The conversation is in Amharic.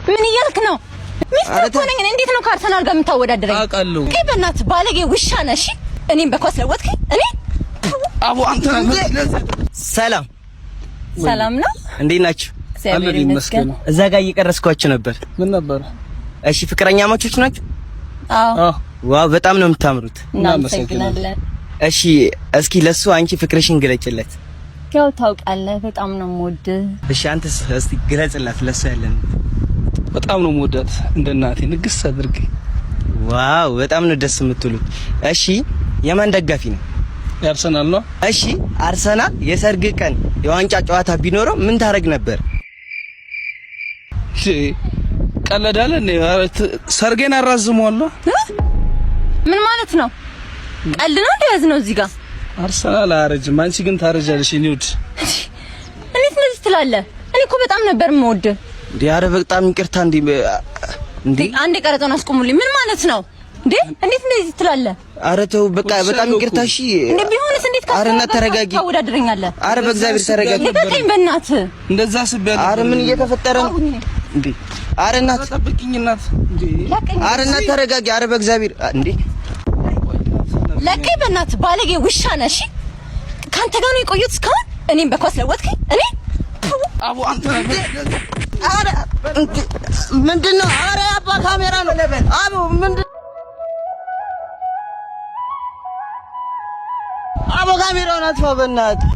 ምን እያልክ ነው? ሚስትር እኮ ነኝ። እንዴት ነው ከአርሰናል ጋር የምታወዳደረኝ? አውቃለሁ። እኔ በእናትህ ባለጌ ውሻ ነሽ። እኔም በኳስ ለወጥከኝ። እኔ አቡ አንተ ሰላም ነው። እንዴት ናችሁ? እግዚአብሔር ይመስገን። እዛ ጋር እየቀረስኳችሁ ነበር። ምን ነበር? እሺ ፍቅረኛ ማቾች ናችሁ? አዎ። ዋው በጣም ነው የምታምሩት። እናመሰግናለን። እሺ እስኪ ለሱ አንቺ ፍቅርሽን ግለጭለት። ያው ታውቃለህ በጣም ነው የምወድህ። እሺ አንተስ እስቲ ግለጽላት ለሱ ያለን። በጣም ነው የምወዳት እንደ እናቴ ንግስ አድርጌ። ዋው በጣም ነው ደስ የምትሉት። እሺ የማን ደጋፊ ነው? የአርሰናል ነው። እሺ አርሰናል የሰርግ ቀን የዋንጫ ጨዋታ ቢኖረው ምን ታረግ ነበር? እሺ ቀለዳለ ነው ሰርጌን አራዝመዋለሁ። ምን ማለት ነው? ቀልድ ነው እንደያዝ ነው እዚህ ጋር። አርሰናል አያረጅም፣ አንቺ ግን ታረጃለሽ። እኔውድ እንዴት እንደዚህ ትላለህ? እኔ እኮ በጣም ነበር የምወድህ። እንዴ ኧረ በጣም ይቅርታ። እንዴ አንዴ ቀረጻውን አስቆሙልኝ። ምን ማለት ነው እንዴ? እንዴት እንደዚህ ትላለህ? ኧረ ተው በቃ በጣም ይቅርታ። እሺ እንዴ ቢሆንስ እንዴት ተረጋጊ። ታወዳድረኛለህ? ኧረ በእግዚአብሔር ተረጋጊ። ልቀቀኝ በእናትህ። እንደዛ አስቤያለሁ። ኧረ ምን እየተፈጠረ ነው እንዴ? ኧረ እናት ጠብቂኝ እናት። እንዴ ኧረ እናት ተረጋጊ። ኧረ በእግዚአብሔር እንዴ ለቀኝ በእናትህ። ባለጌ ውሻ ነሽ። ካንተ ጋር ነው የቆየሁት እስካሁን። እኔም በኳስ ለወጥከኝ። እኔ አቡ አንተ ኧረ ምንድነው? ኧረ አባ ካሜራ ነው። አቡ ምንድነው? አቡ ካሜራውን አጥፋ በእናትህ።